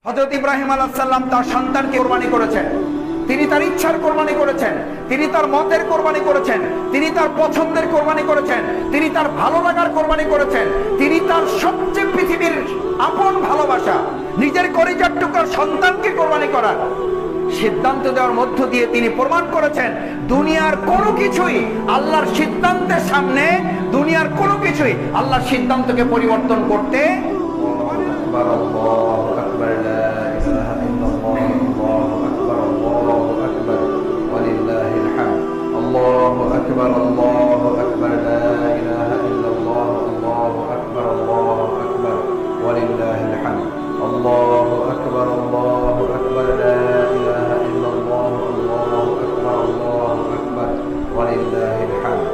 হযরত ইব্রাহিম আলাইহিস সালাম তার সন্তানকে কুরবানি করেছেন। তিনি তার ইচ্ছার কোরবানি করেছেন, তিনি তার মতের কোরবানি করেছেন, তিনি তার পছন্দের কোরবানি করেছেন, তিনি তার ভালো লাগার কোরবানি করেছেন, তিনি তার সবচেয়ে পৃথিবীর আপন ভালোবাসা নিজের কলিজার টুকরা সন্তানকে কোরবানি করার সিদ্ধান্ত দেওয়ার মধ্য দিয়ে তিনি প্রমাণ করেছেন দুনিয়ার কোনো কিছুই আল্লাহর সিদ্ধান্তের সামনে, দুনিয়ার কোনো কিছুই আল্লাহর সিদ্ধান্তকে পরিবর্তন করতে পারে না। الله أكبر الله أكبر لا إله إلا الله الله أكبر الله أكبر ولله الحمد الله أكبر الله أكبر لا إله إلا الله الله أكبر الله أكبر ولله الحمد।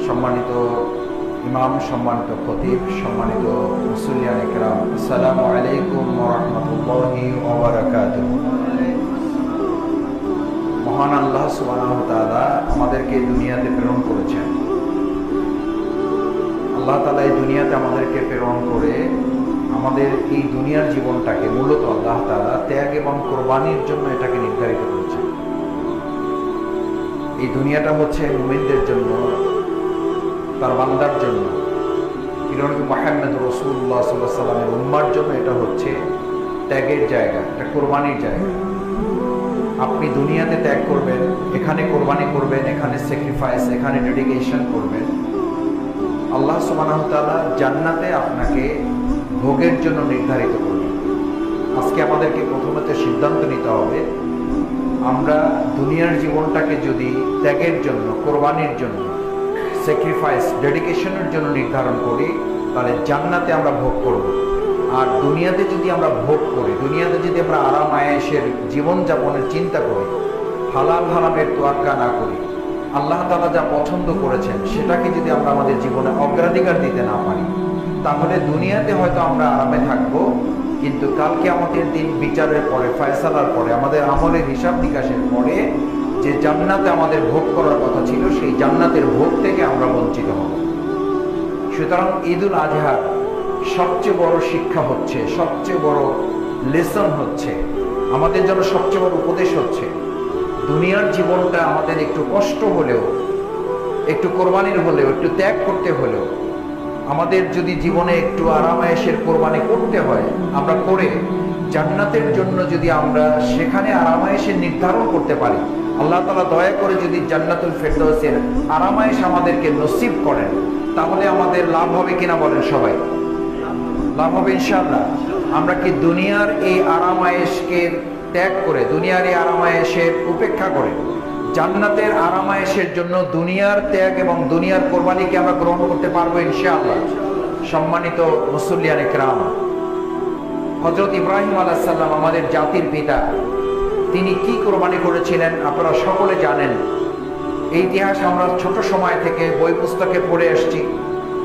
সম্মানিত ইমাম, সম্মানিত খতিব, সম্মানিত মুসল্লিয়ান ইকরাম, আসসালামু আলাইকুম ওয়া রাহমাতুল্লাহি ওয়া বারাকাতুহু। মহান আল্লাহ সুবহানাহু ওয়া তাআলা আমাদেরকে দুনিয়াতে প্রেরণ করেছেন। আল্লাহ তাআলা এই দুনিয়াতে আমাদেরকে প্রেরণ করে আমাদের এই দুনিয়ার জীবনটাকে মূলত আল্লাহ তাআলা ত্যাগ এবং কোরবানির জন্য এটাকে নির্ধারিত করেছেন। এই দুনিয়াটা হচ্ছে মুমিনদের জন্য, তার বান্দার জন্য, নবী মুহাম্মদ রাসূলুল্লাহ সাল্লাল্লাহু আলাইহি ওয়াসাল্লামের উম্মার জন্য এটা হচ্ছে ত্যাগের জায়গা, এটা কোরবানির জায়গা। আপনি দুনিয়াতে ত্যাগ করবেন, এখানে কোরবানি করবেন, এখানে স্যাক্রিফাইস, এখানে ডেডিকেশন করবেন। আল্লাহ সুবহানাহু ওয়া তাআলা জান্নাতে আপনাকে ভোগের জন্য নির্ধারিত করবেন। আজকে আমাদেরকে প্রথমত সিদ্ধান্ত নিতে হবে, আমরা দুনিয়ার জীবনটাকে যদি ত্যাগের জন্য, কোরবানির জন্য, স্যাক্রিফাইস, ডেডিকেশনের জন্য নির্ধারণ করি, তাহলে জান্নাতে আমরা ভোগ করব। আর দুনিয়াতে যদি আমরা ভোগ করি, দুনিয়াতে যদি আমরা আরাম আয়েশের জীবনযাপনের চিন্তা করি, হালাল হারামের তোয়াক্কা না করি, আল্লাহ তাআলা যা পছন্দ করেছেন সেটাকে যদি আমরা আমাদের জীবনে অগ্রাধিকার দিতে না পারি, তাহলে দুনিয়াতে হয়তো আমরা আরামে থাকবো, কিন্তু কালকে আমাদের দিন বিচারের পরে, ফয়সালার পরে, আমাদের আমলের হিসাব নিকাশের পরে যে জান্নাতে আমাদের ভোগ করার কথা ছিল, সেই জান্নাতের ভোগ থেকে আমরা বঞ্চিত হব। সুতরাং ঈদুল আজহার সবচেয়ে বড় শিক্ষা হচ্ছে, সবচেয়ে বড় লেসন হচ্ছে, আমাদের জন্য সবচেয়ে বড় উপদেশ হচ্ছে, দুনিয়ার জীবনটা আমাদের একটু কষ্ট হলেও, একটু কোরবানির হলেও, একটু ত্যাগ করতে হলেও, আমাদের যদি জীবনে একটু আরামায়েশের কোরবানি করতে হয়, আমরা করে জান্নাতের জন্য যদি আমরা সেখানে আরামায়েশের নির্ধারণ করতে পারি, আল্লাহ তাআলা দয়া করে যদি জান্নাতুল ফেরদৌসের আরামায়েশ আমাদেরকে নসিব করেন, তাহলে আমাদের লাভ হবে কিনা বলেন সবাই? লাভ হবে ইনশাআল্লাহ। আমরা কি দুনিয়ার এই আরামায়েশকে ত্যাগ করে, দুনিয়ার এই আরামায়েশের উপেক্ষা করে জান্নাতের আরামায়েশের জন্য দুনিয়ার ত্যাগ এবং দুনিয়ার কোরবানিকে আমরা গ্রহণ করতে পারবো ইনশাআল্লাহ? সম্মানিত মুসল্লিয়ান ইকরাম, হযরত ইব্রাহিম আলাইহিস সালাম আমাদের জাতির পিতা, তিনি কি কোরবানি করেছিলেন আপনারা সকলে জানেন। এই ইতিহাস আমরা ছোট সময় থেকে বই পুস্তকে পড়ে আসছি,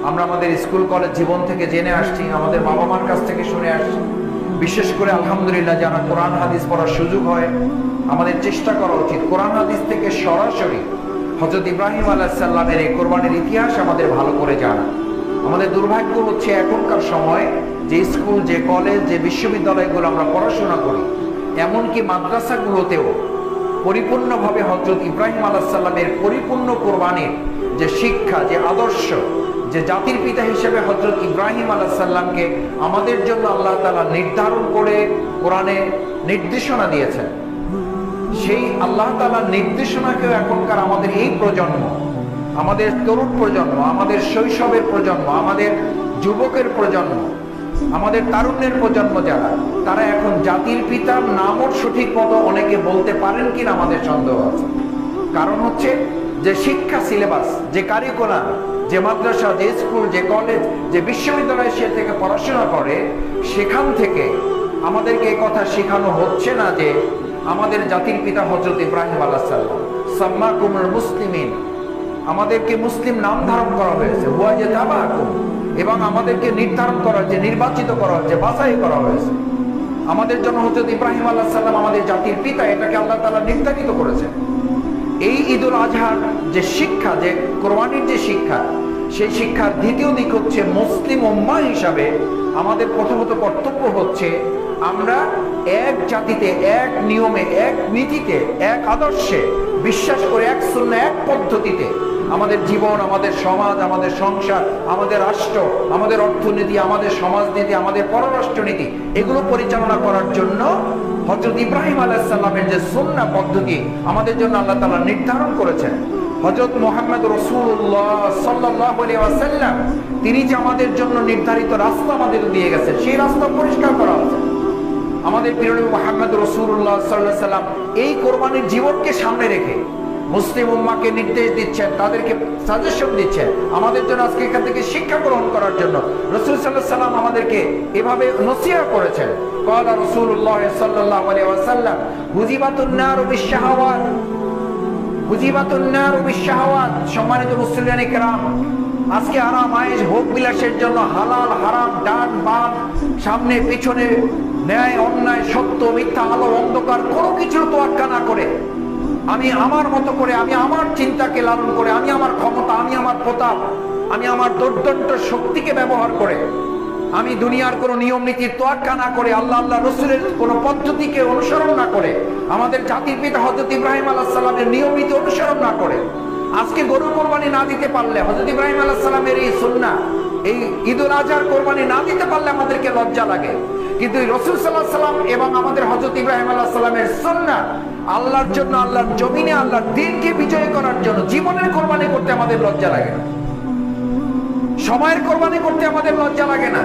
আমরা আমাদের স্কুল কলেজ জীবন থেকে জেনে আসছি, আমাদের বাবা মার কাছ থেকে শুনে আসছি। বিশেষ করে আলহামদুলিল্লাহ যারা কোরআন হাদিস পড়ার সুযোগ হয়, আমাদের চেষ্টা করা উচিত কোরআন হাদিস থেকে সরাসরি হযরত ইব্রাহিম আলাইহিস সালামের এই কোরবানির ইতিহাস আমাদের ভালো করে জানা। আমাদের দুর্ভাগ্য হচ্ছে এখনকার সময় যে স্কুল, যে কলেজ, যে বিশ্ববিদ্যালয়গুলো আমরা পড়াশোনা করি, এমনকি মাদ্রাসাগুলোতেও পরিপূর্ণভাবে হযরত ইব্রাহিম আলাইহিস সালামের পরিপূর্ণ কোরবানির যে শিক্ষা, যে আদর্শ, যে জাতির পিতা হিসেবে হযরত ইব্রাহিম আলাইহিস সালামকে আমাদের জন্য আল্লাহ তাআলা নির্ধারণ করে কোরআনে নির্দেশনা দিয়েছেন, সেই আল্লাহ তাআলার নির্দেশনাকেও এখনকার আমাদের এই প্রজন্ম, আমাদের তরুণ প্রজন্ম, আমাদের শৈশবের প্রজন্ম, আমাদের যুবকের প্রজন্ম, আমাদের তারুণ্যের প্রজন্ম যারা, তারা এখন জাতির পিতার নামও সঠিক মতো অনেকে বলতে পারেন কিনা আমাদের সন্দেহ আছে। কারণ হচ্ছে যে শিক্ষা সিলেবাস, যে কারিকুলাম, যে মাদ্রাসা, যে স্কুল, যে কলেজ, যে বিশ্ববিদ্যালয় সে থেকে পড়াশোনা করে, সেখান থেকে আমাদেরকে এই কথা শেখানো হচ্ছে না যে আমাদের জাতির পিতা হযরত ইব্রাহিম আলাইহিস সালাম সাম্মাকুমুল মুসলিমিন, আমাদেরকে মুসলিম নাম ধারণ করা হয়েছে, হুয়া ইয়াতাবাকুম, এবং আমাদেরকে নির্ধারণ করা হয়েছে, নির্বাচিত করা হয়েছে, বাছাই করা হয়েছে। আমাদের জন্য হযরত ইব্রাহিম আলাইহিস সালাম আমাদের জাতির পিতা, এটাকে আল্লাহ তাআলা নির্ধারিত করেছেন। এই ঈদুল আজহার যে শিক্ষা, যে কোরবানির যে শিক্ষা, সেই শিক্ষার দ্বিতীয় দিক হচ্ছে মুসলিম উম্মাহ হিসাবে আমাদের প্রথমত কর্তব্য হচ্ছে আমরা এক জাতিতে, এক নিয়মে, এক নীতিতে, এক আদর্শে বিশ্বাস করে, এক সুন্নাহ, এক পদ্ধতিতে আমাদের জীবন, আমাদের সমাজ, আমাদের সংসার, আমাদের রাষ্ট্র, আমাদের অর্থনীতি, আমাদের সমাজনীতি, আমাদের পররাষ্ট্রনীতি এগুলো পরিচালনা করার জন্য হযরত ইব্রাহিম আলাইহিস সালামের যে সুন্নাহ পদ্ধতি আমাদের জন্য আল্লাহ তাআলা নির্ধারণ করেছেন, হযরত মুহাম্মদ রাসূলুল্লাহ সাল্লাল্লাহু আলাইহি ওয়াসাল্লাম তিনি যে আমাদের জন্য নির্ধারিত রাস্তা আমাদের দিয়ে গেছেন, সেই রাস্তা পরিষ্কার করা হয়েছে। আমাদের প্রিয় নবী মুহাম্মদ রাসূলুল্লাহ সাল্লাল্লাহু আলাইহি ওয়াসাল্লাম এই কোরবানির জীবনকে সামনে রেখে মুসলিম উম্মাহকে নির্দেশ দিচ্ছেন, তাদেরকে সাজেশন দিচ্ছেন আমাদের জন্য আজকে এখান থেকে শিক্ষা গ্রহণ করার জন্য। রাসূল সাল্লাল্লাহু আলাইহি ওয়াসাল্লাম আমাদেরকে এভাবে নসিহত করেছেন। ক্বালা রাসূলুল্লাহ সাল্লাল্লাহু আলাইহি ওয়াসাল্লাম হুজিবাতুন নারু বিশ-শাহাওয়াত, হুজিবাতুন নারু বিশ-শাহাওয়াত। সম্মানিত মুসলিয়ানে কেরাম, আজকে আরাম আয়েশ ভোগ বিলাসের জন্য হালাল হারাম, ডান বাম, সামনে পিছনে, ন্যায় অন্যায়, সত্য মিথ্যা, আলো অন্ধকার কোনো কিছুর তোয়াক্কা না করে আমি আমার মতো করে, আমি আমার চিন্তাকে লালন করে, আমি আমার ক্ষমতা, আমি আমার প্রতাপ, আমি আমার দুর্দণ্ড শক্তিকে ব্যবহার করে, আমি দুনিয়ার কোনো নিয়ম নীতির তোয়াক্কা না করে, আল্লাহ রসুলের কোনো পদ্ধতিকে অনুসরণ না করে, আমাদের জাতির পিতা হযরত ইব্রাহিম আলাইহিস সালামের নিয়ম নীতি অনুসরণ না করে আজকে গরু কোরবানি না দিতে পারলে, হযরত ইব্রাহিম আলাইহিস সালামের এই সুন্নাহ, এই ঈদুল আজহার কোরবানি না দিতে পারলে আমাদেরকে লজ্জা লাগে। কিন্তু রাসূল সাল্লাল্লাহু আলাইহি ওয়াসাল্লাম এবং আমাদের হযরত ইব্রাহিম আলাইহিস সালামের সুন্নাহ আল্লাহর জন্য, আল্লাহর জমিনে আল্লাহর দ্বীনকে বিজয় করার জন্য জীবনের কোরবানি করতে আমাদের লজ্জা লাগে না, সময়ের কোরবানি করতে আমাদের লজ্জা লাগে না,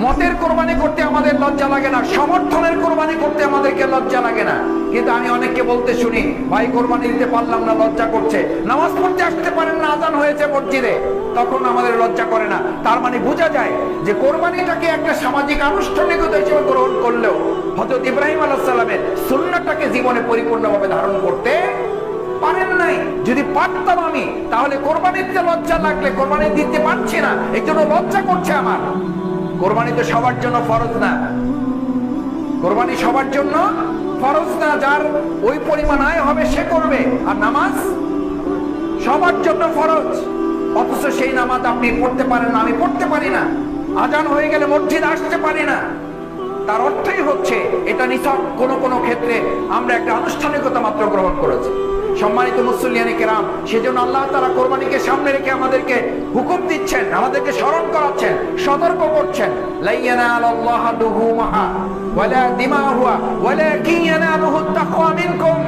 মতের কোরবানি করতে আমাদের লজ্জা লাগে না, সমর্থনের কোরবানি করতে আমাদেরকে লজ্জা লাগে না। কিন্তু আমি অনেককে বলতে শুনি, ভাই কোরবানি দিতে পারলাম না, লজ্জা করছে, নামাজ পড়তে আসতে পারেন না, আজান হয়েছে মসজিদে, তখন আমাদের লজ্জা করে না। তার মানে বোঝা যায় যে কোরবানিটাকে একটা সামাজিক আনুষ্ঠানিকতা হিসেবে গ্রহণ করলেও হযরত ইব্রাহিম আলাইহিস সালামের সুন্নাহটাকে জীবনে পরিপূর্ণভাবে ধারণ করতে পারেন নাই। যদি পারতাম আমি, তাহলে কোরবানিতে লজ্জা লাগলে কোরবানি দিতে পারছি না, এই জন্য লজ্জা করছে আমার। কোরবানি তো সবার জন্য ফরজ না, কোরবানি সবার জন্য ফরজ না, যার ওই পরিমাণ আয় হবে সে করবে। আর নামাজ সবার জন্য ফরজ, অথচ সেই নামাজ আপনি পড়তে পারেন না, আমি পড়তে পারি না, আজান হয়ে গেলে মসজিদ আসতে পারি না। তার অর্থই হচ্ছে এটা নিছক কোন কোন ক্ষেত্রে আমরা একটা আনুষ্ঠানিকতা মাত্র গ্রহণ করেছি। সম্মানিত মুসলিয়ানে কেরাম, সেজন্য আল্লাহ তাআলা কোরবানিকে সামনে রেখে আমাদেরকে হুকুম দিচ্ছেন, আমাদেরকে স্মরণ করাচ্ছেন, সতর্ক করছেন, লা ইয়ানালাল্লাহু দুহুমাহা ওয়ালা দিমাহুহা ওয়ালাকিন ইয়ানালুহুত তাকওয়া মিনকুম।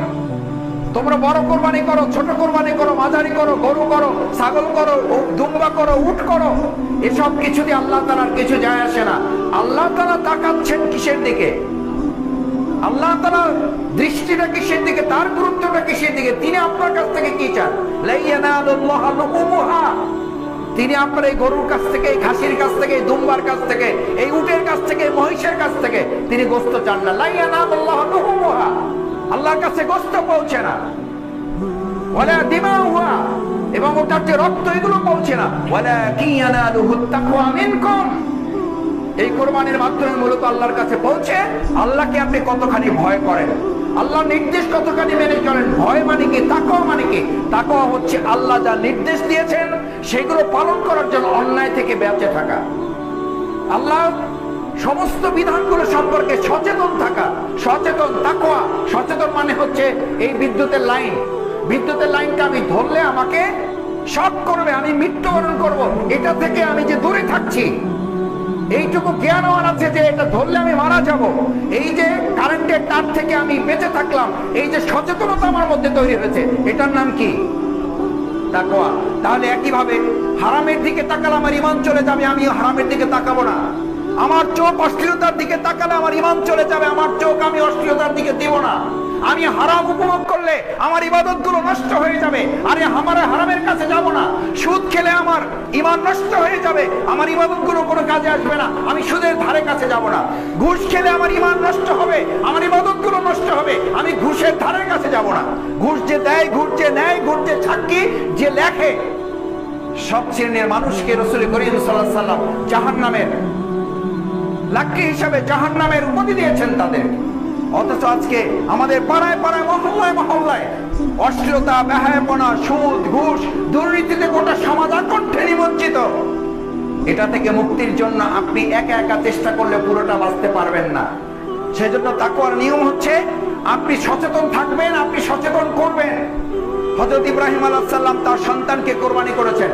তোমরা বড় কোরবানি করো, ছোট কোরবানি করো, মাঝারি করো, গরু করো, ছাগল করো, দুম্বা করো, উট করো, এসব কিছু দিয়ে আল্লাহ তাআলার কিছু যায় আসে না। আল্লাহ তাআলা তাকাচ্ছেন কিসের দিকে? আল্লাহ তাআলার দৃষ্টিটা কিসের দিকে? তার গুরুত্বটা কিসের দিকে? তিনি আপনার কাছ থেকে কি চান? লা ইয়ানালুল্লাহু লুহুমুহা। তিনি আপনার এই গরুর কাছ থেকে, এই খাসির কাছ থেকে, এই দুম্বার কাছ থেকে, এই উটের কাছ থেকে, এই মহিষের কাছ থেকে তিনি গোশত চান না। লা ইয়ানালুল্লাহু লুহুমুহা, আল্লাহর কাছে গোশত পৌঁছে না। ওয়ালা দিমাউহা, এবং ওটার যে রক্ত, এগুলো পৌঁছে না। ওয়ালাকিন ইয়ানালুহুত তাকওয়া মিনকুম। এই কোরবানির মাধ্যমে মূলত আল্লাহর কাছে পৌঁছে আল্লাহকে আপনি কতখানি ভয় করেন, আল্লাহর নির্দেশ কতখানি মেনে চলেন। ভয় মানে কি? তাকওয়া মানে কি? তাকওয়া হচ্ছে আল্লাহ যা নির্দেশ দিয়েছেন সেগুলো পালন করার জন্য অন্যায় থেকে বেঁচে থাকা, আল্লাহ সমস্ত বিধানগুলো সম্পর্কে সচেতন থাকা। সচেতন, তাকওয়া। সচেতন মানে হচ্ছে এই বিদ্যুতের লাইন, বিদ্যুতের লাইনটা আমি ধরলে আমাকে শক করবে, আমি মৃত্যুবরণ করব, এটা থেকে আমি যে দূরে থাকছি, এইটুকু জ্ঞান আমার আছে যে এটা ধরলে আমি মারা যাব, এই যে কারেন্টের তার থেকে আমি বেঁচে থাকলাম, এই যে সচেতনতা আমার মধ্যে তৈরি হয়েছে, এটার নাম কি? তাকওয়া। তাহলে একইভাবে হারামের দিকে তাকালে আমার ঈমান চলে যাবে, আমি হারামের দিকে তাকাবো না। আমার চোখ অশ্লীলতার দিকে তাকালে আমার ঈমান চলে যাবে, আমার চোখ আমি অশ্লীলতার দিকে দিব না। আমি হারাম উপভোগ করলে আমার ইবাদতগুলো নষ্ট হয়ে যাবে, আরে আমার হারামের কাছে যাব না। সুদ খেলে আমার ঈমান নষ্ট হয়ে যাবে, আমার ইবাদতগুলো কোনো কাজে আসবে না, আমি সুদের ধারে কাছে যাব না। ঘুষ খেলে আমার ঈমান নষ্ট হবে, আমার ইবাদতগুলো নষ্ট হবে, আমি ঘুষের ধারে কাছে যাব না। ঘুষ যে দেয়, ঘুষ যে নেয়, ঘুষ যে সাক্ষী, যে লেখে, সব শ্রেণীর মানুষকে রাসূল করিম সাল্লাল্লাহু আলাইহি ওয়াসাল্লাম জাহান্নামের লাকড়ি হিসাবে জাহান্নামের উপাধি দিয়েছেন তাদের। অথচ আজকে আমাদের পাড়ায় পাড়ায়, মহল্লায় মহল্লায় অশ্লীলতা, বেহায়াপনা, সুদ, ঘুষ, দুর্নীতিতে গোটা সমাজ আকণ্ঠে নিমজ্জিত। এটা থেকে মুক্তির জন্য আপনি একা একা চেষ্টা করলে পুরোটা বাঁচতে পারবেন না। সেজন্য তাকওয়ার নিয়ম হচ্ছে আপনি সচেতন থাকবেন, আপনি সচেতন করবেন। হযরত ইব্রাহিম আলাইহিস সালাম তার সন্তানকে কোরবানি করেছেন,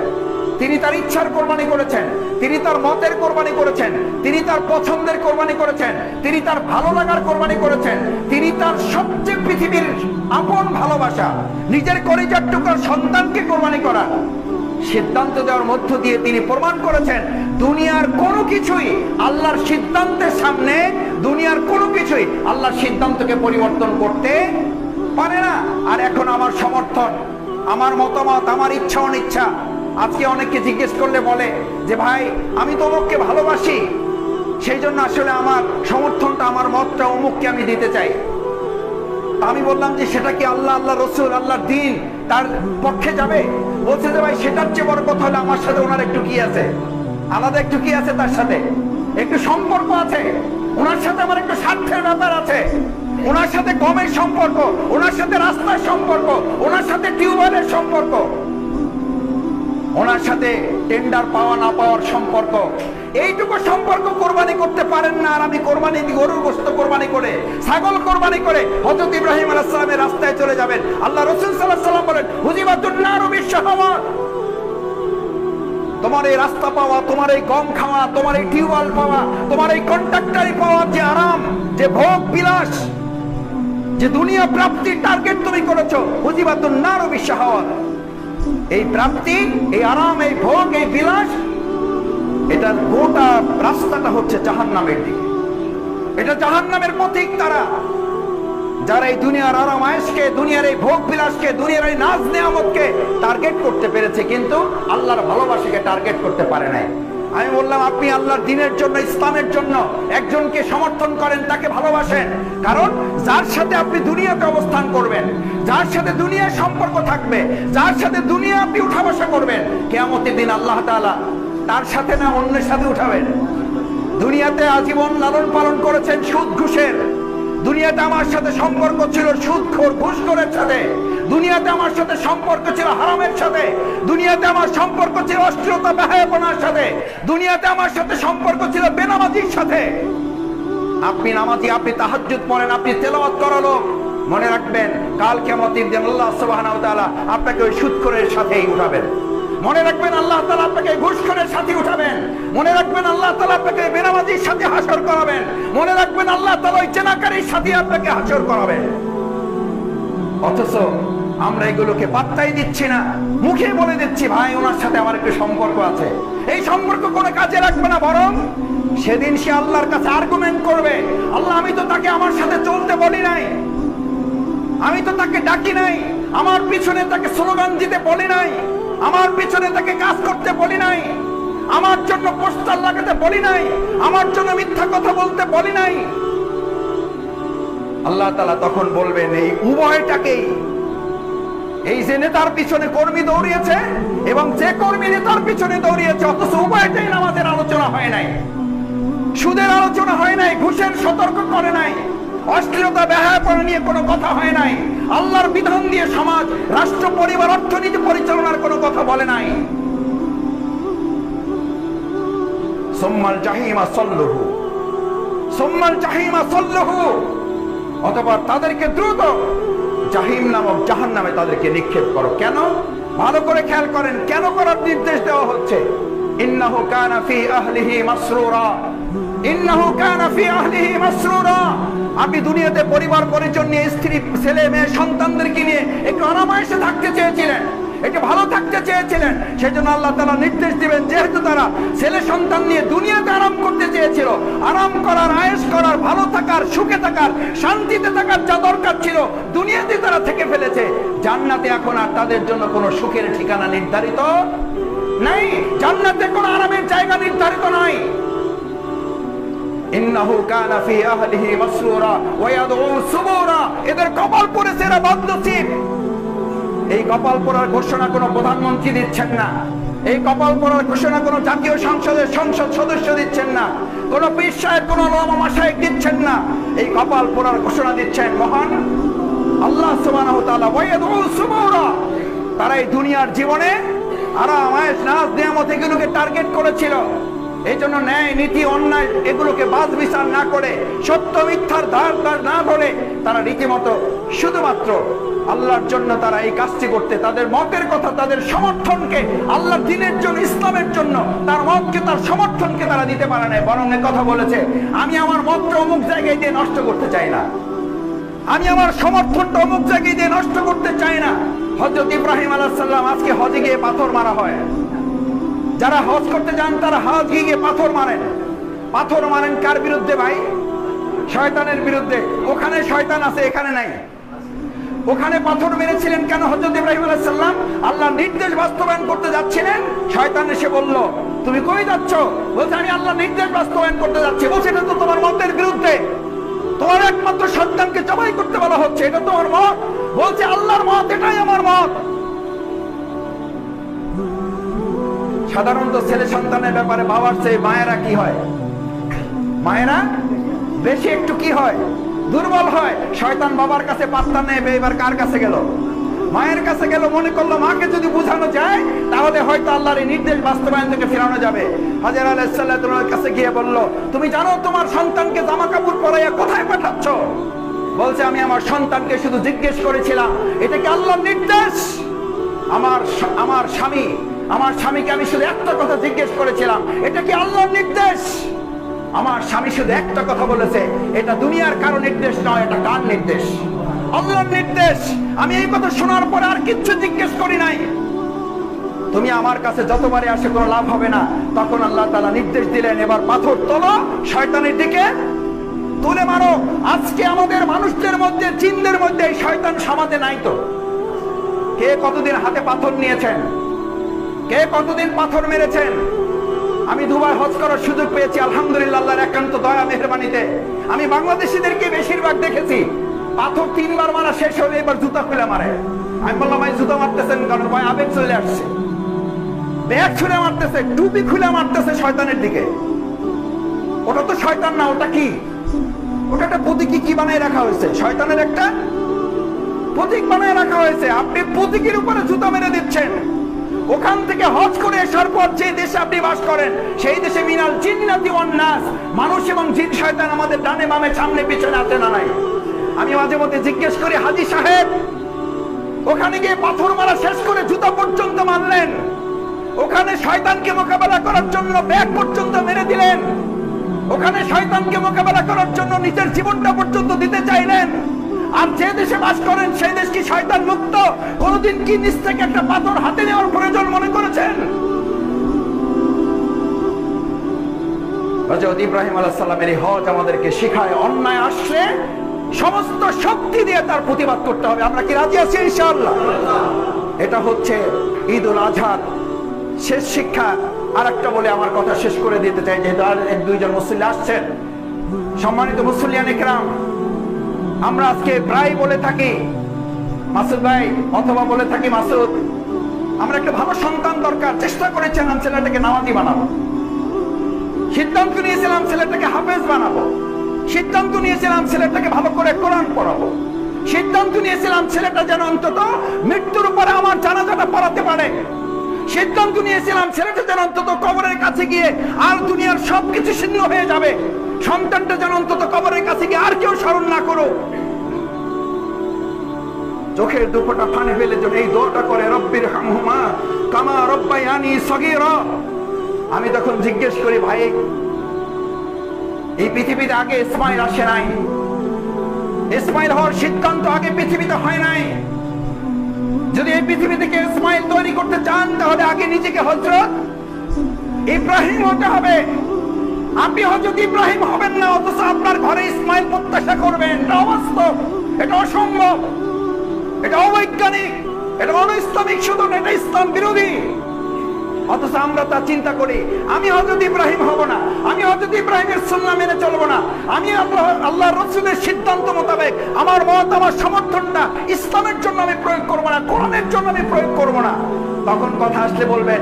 তিনি তার ইচ্ছার কোরবানি করেছেন, তিনি তার মতের কোরবানি করেছেন, তিনি তার পছন্দের কোরবানি করেছেন, তিনি তার ভালো লাগার কোরবানি করেছেন, তিনি তার সবচেয়ে পৃথিবীর আপন ভালোবাসা নিজের কলিজার টুকরার সন্তানকে কোরবানি করা সিদ্ধান্ত দেওয়ার মধ্য দিয়ে তিনি প্রমাণ করেছেন দুনিয়ার কোনো কিছুই আল্লাহর সিদ্ধান্তের সামনে, দুনিয়ার কোনো কিছুই আল্লাহর সিদ্ধান্তকে পরিবর্তন করতে পারে না। আর এখন আমার সমর্থন, আমার মতামত, আমার ইচ্ছা অনিচ্ছা, আজকে অনেককে জিজ্ঞেস করলে বলে যে ভাই আমি তো অমুককে ভালোবাসি, সেই জন্য আসলে আমার সমর্থনটা, আমার মতটা অমুককে আমি দিতে চাই। আমি বললাম যে সেটা কি আল্লাহ, আল্লাহ রসুল, আল্লাহর দিন তার পক্ষে যাবে? বলছে যে ভাই সেটার চেয়ে বড় কথা হলো আমার সাথে ওনার একটু কি আছে, আলাদা একটু কি আছে, তার সাথে একটু সম্পর্ক আছে, ওনার সাথে আমার একটু স্বার্থের ব্যাপার আছে, ওনার সাথে গমের সম্পর্ক, ওনার সাথে রাস্তার সম্পর্ক, ওনার সাথে টিউবওয়েলের সম্পর্ক, ওনার সাথে টেন্ডার পাওয়া না পাওয়ার সম্পর্ক। এইটুকু সম্পর্ক কোরবানি করতে পারেন না। আর আমি কোরবানি, গরুর গোশত কোরবানি করে, ছাগল কোরবানি করে হযরত ইব্রাহিম আলাইহিস সালামের রাস্তায় চলে যাবেন। আল্লাহ রাসূল সাল্লাল্লাহু আলাইহি ওয়াসাল্লাম বলেন হুজিবাতুন নারু বিশ-শাহাওয়াত, তোমার এই রাস্তা পাওয়া, তোমার এই গম খাওয়া, তোমার এই টিউবওয়েল পাওয়া, তোমার এই কন্ট্রাক্টরি পাওয়া, যে আরাম, যে ভোগ বিলাস, যে দুনিয়া প্রাপ্তির টার্গেট তুমি করেছো, হুজিবাতুন নারু বিশ-শাহাওয়াত, এই প্রাপ্তি, এই আরাম, এই ভোগ, এই বিলাস, এটার গোটা রাস্তাটা হচ্ছে জাহান্নামের দিকে। এটা জাহান্নামের পথিক তারা, যারা এই দুনিয়ার আরাম আয়েশকে, দুনিয়ার এই ভোগ বিলাসকে, দুনিয়ার এই নাজ নেয়ামতকে টার্গেট করতে পেরেছে, কিন্তু আল্লাহর ভালোবাসাকে টার্গেট করতে পারে নাই। আমি বললাম আপনি আল্লাহর দ্বীনের জন্য, ইসলামের জন্য একজনকে সমর্থন করেন, তাকে ভালোবাসেন, কারণ যার সাথে আপনি দুনিয়াতে অবস্থান করবেন, যার সাথে দুনিয়ার সম্পর্ক থাকবে, যার সাথে দুনিয়া আপনি উঠা বসা করবেন, কিয়ামতের দিন আল্লাহ তাআলা তার সাথে না অন্যের সাথে উঠাবেন। দুনিয়াতে আজীবন লালন পালন করেছেন সুদ ঘুষের, দুনিয়াতে আমার সাথে সম্পর্ক ছিল সুদখোর ঘুষখোরের সাথে, দুনিয়াতে আমার সাথে সম্পর্ক ছিল হারামের সাথে, দুনিয়াতে আমার সম্পর্ক ছিল অশ্লীলতা বেহায়াপনার সাথে, দুনিয়াতে আমার সাথে সম্পর্ক ছিল বেনামাজির সাথে। আপনি নামাজি, আপনি তাহাজ্জুদ পড়েন, আপনি তেলাওয়াত করালো, মনে রাখবেন কাল কিয়ামতের দিন আল্লাহ সুবহানাহু ওয়া তাআলা আপনাকে ওই সুদখোরের সাথেই উঠাবেন। মনে রাখবেন আল্লাহ তাআলা আপনাকে ঘুষখোরের সাথে উঠাবেন। মনে রাখবেন আল্লাহ তাআলা আপনাকে বেনামাজির সাথে হাসর করাবেন। মনে রাখবেন আল্লাহ তাআলা ওই জেনাকারীর সাথে আপনাকে হাসর করাবেন। অথচ আমরা এগুলোকে পাত্তাই দিচ্ছি না, মুখে বলে দিচ্ছি ভাই ওনার সাথে আমার একটু সম্পর্ক আছে। এই সম্পর্ক কোনো কাজে রাখবে না, বরং সেদিন সে আল্লাহর কাছে আর্গুমেন্ট করবে, আল্লাহ আমি তো তাকে আমার সাথে চলতে বলি নাই, আমি তো তাকে ডাকি নাই, আমার পিছনে তাকে স্লোগান দিতে বলি নাই, আমার পিছনে তাকে কাজ করতে বলি নাই, আমার জন্য পোস্টার লাগাতে বলি নাই, আমার জন্য মিথ্যা কথা বলতে বলি নাই। আল্লাহ তাআলা তখন বলবেন এই উভয়টাকেই, এই যে নেতার পিছনে কর্মী দৌড়িয়েছে এবং যে কর্মী নেতার পিছনে দৌড়িয়েছে, অথচ উভয়টাই নামাজের আলোচনা হয় নাই, সুদের আলোচনা হয় নাই, ঘুষের সতর্ক করে নাই, অশ্লীলতা বেহায়াপনা নিয়ে কোনো কথা হয় নাই, আল্লাহর বিধান দিয়ে সমাজ, রাষ্ট্র, পরিবার, অর্থনীতি পরিচালনার কোনো কথা বলে নাই। সুম্মাল জাহিমা সাল্লুহু, সুম্মাল জাহিমা সাল্লুহু, অথবা তাদেরকে দ্রুত জাহিম নামক জাহান্নামে তাদেরকে নিক্ষেপ করো। কেন? ভালো করে খেয়াল করেন কেন করার নির্দেশ দেওয়া হচ্ছে। ইন্নাহু কানা ফি আহলিহি মাসরুরা, ইন্নাহু কানা ফি আহলিহি মাসরুরা। আপনি দুনিয়াতে পরিবার পরিজন নিয়ে, স্ত্রী, ছেলে মেয়ে, সন্তানদেরকে নিয়ে একটু আরামায়েশে থাকতে চেয়েছিলেন, একটু ভালো থাকতে চেয়েছিলেন। সেজন্য আল্লাহ তাআলা নির্দেশ দিবেন, যেহেতু তারা ছেলে সন্তান নিয়ে দুনিয়াতে আরাম করতে চেয়েছিল, আরাম করার, আয়েশ করার, ভালো থাকার, সুখে থাকার, শান্তিতে থাকার যা দরকার ছিল দুনিয়াতে তারা থেকে ফেলেছে। জান্নাতে এখন আর তাদের জন্য কোনো সুখের ঠিকানা নির্ধারিত নাই, জান্নাতে কোনো আরামের জায়গা নির্ধারিত নাই। ইন্নাহু কানা ফি আহলিহি মাসরুরা ওয়া ইয়াদউ সুবুরা। এদের কপাল পড়েছে, এরা বদনসিব। এই কপাল পড়ার ঘোষণা কোনো প্রধানমন্ত্রী দিচ্ছেন না, এই কপাল পড়ার ঘোষণা কোনো জাতীয় সংসদের সংসদ সদস্য দিচ্ছেন না, কোনো পীর সাহেব, কোনো ওলামা মাশায়েখ দিচ্ছেন না। এই কপাল পড়ার ঘোষণা দিচ্ছেন মহান আল্লাহ সুবহানাহু ওয়া তাআলা। ওয়া ইয়াদউ সুবুরা। তারা এই দুনিয়ার জীবনে আরাম, আয়েশ, নাজ, নিয়ামত এগুলোকে টার্গেট করেছিল। এই জন্য ন্যায় নীতি অন্যায় এগুলোকে বাদ বিচার না করে, সত্য মিথ্যার ধার না ধরে তারা রীতিমতো শুধুমাত্র আল্লাহর জন্য তারা এই কাজটি করতে, তাদের মতের কথা, তাদের সমর্থনকে আল্লাহর দ্বীনের জন্য, ইসলামের জন্য তার মতকে, তার সমর্থনকে তারা দিতে পারে না। বরং এ কথা বলেছে, আমি আমার মতটা অমুক জায়গায় দিয়ে নষ্ট করতে চাই না, আমি আমার সমর্থনটা অমুক জায়গায় দিয়ে নষ্ট করতে চাই না। হযরত ইব্রাহিম আলাইহিস সালাম আজকে হজে গিয়ে পাথর মারা হয়, যারা হজ করতে যান তারা হজ গিয়ে পাথর মারেন। পাথর মারেন কার বিরুদ্ধে ভাই? শয়তানের বিরুদ্ধে। ওখানে শয়তান আছে, এখানে নাই। ওখানে পাথর মেরেছিলেন কেন? হযরত ইব্রাহিম আলাইহিস সালাম আল্লাহর নির্দেশ বাস্তবায়ন করতে যাচ্ছিলেন, শয়তান এসে বলল, তুমি কই যাচ্ছ? বলছে, আমি আল্লাহর নির্দেশ বাস্তবায়ন করতে যাচ্ছি। বলছে, এটা তো তোমার মতের বিরুদ্ধে, তোমার একমাত্র সন্তানকে জবাই করতে বলা হচ্ছে, এটা তোমার মত। বলছে, আল্লাহর মত, এটাই আমার মত। সাধারণত ছেলে সন্তানের ব্যাপারে বাবার চেয়ে মায়েরা কি হয়? মায়েরা বেশি একটু কি হয়? দুর্বল হয়। শয়তান বাবার কাছে পাত্তা নেবে, এবার কার কাছে গেল? মায়ের কাছে গেল। মনে করলো মাকে যদি বোঝানো যায় তাহলে হয়তো আল্লাহর এই নির্দেশ বাস্তবায়ন থেকে ফিরানো যাবে। হাজেরা আলাইহিস সালামের কাছে গিয়ে বলল, তুমি জানো তোমার সন্তানকে জামা কাপড় পরাইয়া কোথায় পাঠাচ্ছ? বলছে, আমি আমার সন্তানকে শুধু জিজ্ঞেস করেছিলাম, এটা কি আল্লাহর নির্দেশ? আমার স্বামীকে আমি শুধু একটা কথা জিজ্ঞেস করেছিলাম, এটা কি আল্লাহর নির্দেশ? আমার স্বামী শুধু একটা কথা বলেছে, এটা দুনিয়ার কারো নির্দেশ নয়, এটা কার নির্দেশ? আল্লাহর নির্দেশ। আমি এই কথা শোনার পর আর কিচ্ছু জিজ্ঞেস করি নাই। তুমি আমার কাছে যতবারে আসে কোনো লাভ হবে না। তখন আল্লাহ তাআলা নির্দেশ দিলেন, এবার পাথর তোলো, শয়তানের দিকে তুলে মারো। আজকে আমাদের মানুষদের মধ্যে, জিনদের মধ্যে এই শয়তান সমাজে নাই তো? কে কতদিন হাতে পাথর নিয়েছেন? কে কতদিন পাথর মেরেছেন? আমি দুবার হজ করার সুযোগ পেয়েছি, আলহামদুলিল্লাহ, আল্লাহর একান্ত দয়া মেহেরবানিতে। আমি বাংলাদেশিদেরকে বেশিরভাগ দেখেছি পাথর 3 বার মারা শেষ হলে এবার জুতা খুলে মারে। আমি বললাম, ভাই জুতা মারতেছেন কারণ? ভাই আবেগ চলে আসছে। ব্যাগ খুলে মারতেছে, টুপি খুলে মারতেছে শয়তানের দিকে। ওটা তো শয়তান না, ওটা কি? ওটা একটা প্রতীকী কি বানায় রাখা হয়েছে? শয়তানের একটা প্রতীক বানায় রাখা হয়েছে। আপনি প্রতীকের উপরে জুতা মেরে দিচ্ছেন। ওখান থেকে হজ করে আসার পর যে দেশে আপনি বাস করেন, সেই দেশে মিনাল জিন্নাতি ওয়ান নাস, মানুষ এবং জিন শয়তান আমাদের ডানে বামে সামনে পিছনে আছে না নাই? আমি মাঝে মধ্যে জিজ্ঞেস করি, হাজী সাহেব ওখানে গিয়ে পাথর মারা শেষ করে জুতা পর্যন্ত মারলেন, ওখানে শয়তানকে মোকাবেলা করার জন্য ব্যাগ পর্যন্ত মেরে দিলেন, ওখানে শয়তানকে মোকাবেলা করার জন্য নিজের জীবনটা পর্যন্ত দিতে চাইলেন, আর যে দেশে বাস করেন সেই দেশ কি শয়তান মুক্ত? কোনদিন কি নিজ থেকে একটা পাথর হাতে নেওয়ার প্রয়োজন মনে করেছেন? হযরত ইব্রাহিম আলাইহিস সালামের এই হজ আমাদেরকে শেখায়, অন্যায় আসলে সমস্ত শক্তি দিয়ে তার প্রতিবাদ করতে হবে। আমরা কি রাজি আছি ইনশাআল্লাহ? এটা হচ্ছে ঈদুল আজহার শেষ শিক্ষা। আর একটা বলে আমার কথা শেষ করে দিতে চাই, যেহেতু আর 1-2 জন মুসল্লি আসছেন। সম্মানিত মুসল্লিয়ান ইকরাম, আমরা আজকে প্রায় বলে থাকি মাসুদ ভাই, অথবা বলে থাকি মাসুদ, আমরা একটা ভালো সন্তান দরকার। চেষ্টা করেছিলাম ছেলেটাকে নামাজি বানাবো, সিদ্ধান্ত নিয়েছিলাম ছেলেটাকে হাফেজ বানাবো, সিদ্ধান্ত নিয়েছিলাম ছেলেটাকে ভালো করে কোরআন পড়াবো, সিদ্ধান্ত নিয়েছিলাম ছেলেটা যেন অন্তত মৃত্যুর উপরে আমার জানাজাটা পড়াতে পারে, সিদ্ধান্ত নিয়েছিলাম ছেলেটা যেন অন্তত কবরের কাছে গিয়ে আর দুনিয়ার সবকিছু শূন্য হয়ে যাবে, সন্তানটা যেন অন্তত কবরের কাছে গিয়ে আর কেউ স্মরণ না করো। চোখের দুপোটা পানি ফেলে যেন এই দোয়াটা করে, রব্বির হামহুমা কামা রব্বায়ানি সগীরা। আমি তখন জিজ্ঞেস করি, ভাই এই পৃথিবীতে আগে ইসমাইল আসে নাই? ইসমাইল হওয়ার সিদ্ধান্ত আগে পৃথিবীতে হয় নাই? যদি এই পৃথিবী থেকে ইসমাইল তৈরি করতে চান তাহলে আগে নিজেকে হযরত ইব্রাহিম হতে হবে। আপনি হযরত ইব্রাহিম হবেন না, অথচ আপনার ঘরে ইসমাইল প্রত্যাশা করবেন। এটা অবাস্তব, এটা অসম্ভব, এটা অবৈজ্ঞানিক, এটা অনৈসলামিক, শুধু এটা ইসলাম বিরোধী। অথচ আমরা তা চিন্তা করি, আমি হযরত ইব্রাহিম হব না, আমি হযরত ইব্রাহিমের সুন্নাহ মেনে চলবো না, আমি আল্লাহর রাসূলের সিদ্ধান্ত মোতাবেক আমার মত, আমার সমর্থনটা ইসলামের জন্য আমি প্রয়োগ করবো না, কোরআনের জন্য আমি প্রয়োগ করবো না। তখন কথা আসলে বলবেন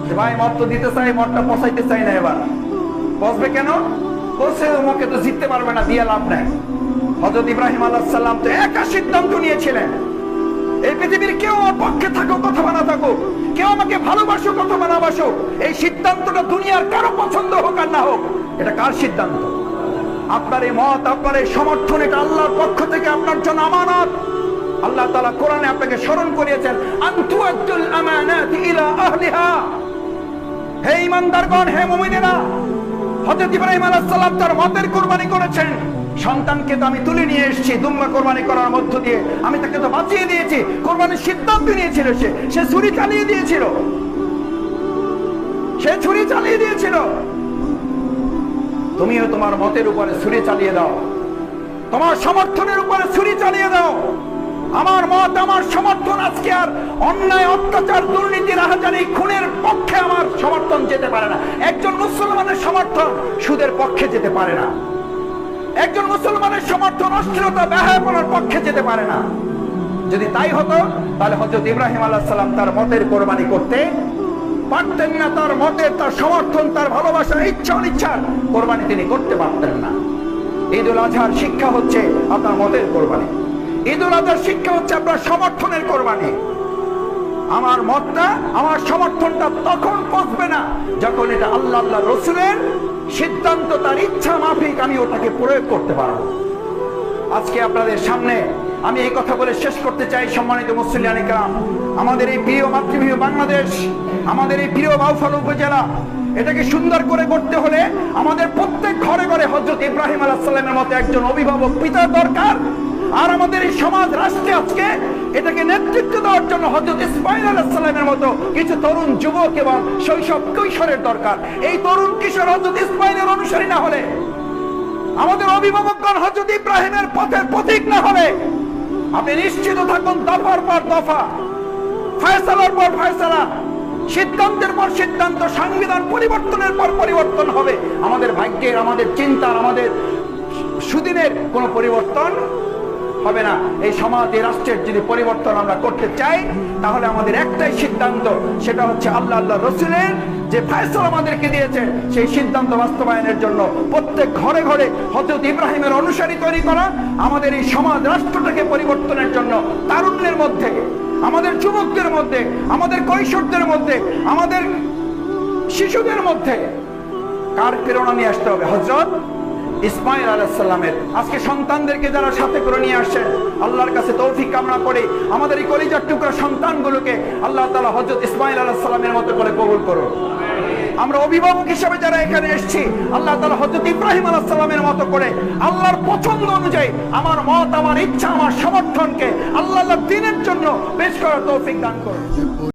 যে ভাই মত তো দিতে চাই, মতটা পচাইতে চাই না। এবার পচবে কেন? বলছে ওকে তো জিততে পারবে না, দিয়ে লাভ নাই। হযরত ইব্রাহিম আলাইহিস সালাম তো একা সিদ্ধান্ত নিয়েছিলেন, এই পৃথিবীর কেউ ওর পক্ষে থাকুক অথবা না থাকুক, কেউ আমাকে ভালোবাসুক অথবা না বাসুক, এই সিদ্ধান্তটা দুনিয়ার কারো পছন্দ হোক আর না হোক, এটা কার সিদ্ধান্ত? আপনার এই মত, আপনার এই সমর্থন, এটা আল্লাহর পক্ষ থেকে আপনার জন্য আমানত। আল্লাহ তাআলা কোরআনে আপনাকে স্মরণ করিয়েছেন, আনতুআদ্দুল আমানাতি ইলা আহলিহা। হে ঈমানদারগণ, হে মুমিনেরা, হযরত ইব্রাহিম আলাইহিস সালাম তার মতের কুরবানি করেছেন। সন্তানকে তো আমি তুলে নিয়ে এসেছি দুম্বা কোরবানি করার মধ্য দিয়ে, আমি তাকে তো বাঁচিয়ে দিয়েছি। কোরবানির সিদ্ধান্ত নিয়েছিল, সে ছুরি চালিয়ে দিয়েছিল, সে ছুরি চালিয়ে দিয়েছিল। তুমিও তোমার মতের উপরে ছুরি চালিয়ে দাও, তোমার সমর্থনের উপরে ছুরি চালিয়ে দাও। আমার মত, আমার সমর্থন আজকে আর অন্যায়, অত্যাচার, দুর্নীতি, রাহাজানি, খুনের পক্ষে আমার সমর্থন যেতে পারে না। একজন মুসলমানের সমর্থন সুদের পক্ষে যেতে পারে না। একজন মুসলমানের সমর্থন অশ্লীলতা, বেহায়াপনার পক্ষে যেতে পারে না। যদি তাই হতো তাহলে হযরত ইব্রাহিম আলাইহিস সালাম তার মতের কোরবানি করতে পারতেন না। তার মতের, তার সমর্থন, তার ভালোবাসা, ইচ্ছা অনিচ্ছার কোরবানি তিনি করতে পারতেন না। ঈদুল আজহার শিক্ষা হচ্ছে আপনার মতের কোরবানি। ঈদুল আজহার শিক্ষা হচ্ছে আপনার সমর্থনের কোরবানি। আমার মতটা, আমার সমর্থনটা তখন পৌঁছবে না যখন এটা আল্লাহ, আল্লাহ রসুলের সিদ্ধান্ত, তার ইচ্ছা মাফিক আমি ওটাকে প্রয়োগ করতে পারবো। আজকে আপনাদের সামনে আমি এই কথা বলে শেষ করতে চাই, সম্মানিত মুসলিয়ান ইকরাম, আমাদের এই প্রিয় মাতৃভূমি বাংলাদেশ, আমাদের এই প্রিয় বাউফল উপজেলা, এটাকে সুন্দর করে করতে হলে আমাদের প্রত্যেক ঘরে ঘরে হযরত ইব্রাহিম আলাইহিস সালামের মতো একজন অভিভাবক পিতা দরকার। আর আমাদের এই সমাজ রাষ্ট্রে আজকে এটাকে নেতৃত্ব দেওয়ার জন্য হযরত ইসমাঈল আলাইহিস সালামের মতো কিছু তরুণ যুবক এবং শৈশব কৈশোরের দরকার। এই তরুণ কিশোর হযরত ইসমাঈলের অনুসারী না হলে, আমাদের অভিভাবকগণ হযরত ইব্রাহিমের পথের পথিক না হলে, আপনি নিশ্চিত থাকুন দফার পর দফা, ফয়সালার পর ফয়সালা, সিদ্ধান্তের পর সিদ্ধান্ত, সংবিধান পরিবর্তনের পর পরিবর্তন হবে। আমাদের ভাগ্যের, আমাদের চিন্তার, আমাদের সুদিনের কোনো পরিবর্তন হবে না। এই সমাজ, এই রাষ্ট্রের যদি পরিবর্তন আমরা করতে চাই তাহলে আমাদের একটাই সিদ্ধান্ত, সেটা হচ্ছে আল্লাহ, আল্লাহ রসুলের যে ফয়সালা আমাদেরকে দিয়েছে সেই সিদ্ধান্ত বাস্তবায়নের জন্য প্রত্যেক ঘরে ঘরে হযরত ইব্রাহিমের অনুসারী তৈরি করা। আমাদের এই সমাজ রাষ্ট্রটাকে পরিবর্তনের জন্য তারুণ্যের মধ্যে, আমাদের যুবকদের মধ্যে, আমাদের কৈশোরদের মধ্যে, আমাদের শিশুদের মধ্যে কার প্রেরণা নিয়ে আসতে হবে? হযরত ইসমাঈল আলাইহিস সালামের। আজকে সন্তানদেরকে যারা সাথে করে নিয়ে আসছেন, আল্লাহর কাছে তৌফিক কামনা করে আমাদের এই কলিজার টুকরা সন্তানগুলোকে আল্লাহ তাআলা হযরত ইসমাঈল আলাইহিস সালামের মতো করে কবুল করুন। আমরা অভিভাবক হিসেবে যারা এখানে এসেছি, আল্লাহ তাআলা হযরত ইব্রাহিম আলাইহিস সালামের মতো করে আল্লাহর পছন্দ অনুযায়ী আমার মত, আমার ইচ্ছা, আমার সমর্থনকে আল্লাহর দ্বীনের জন্য পেশ করার তৌফিক দান করুন।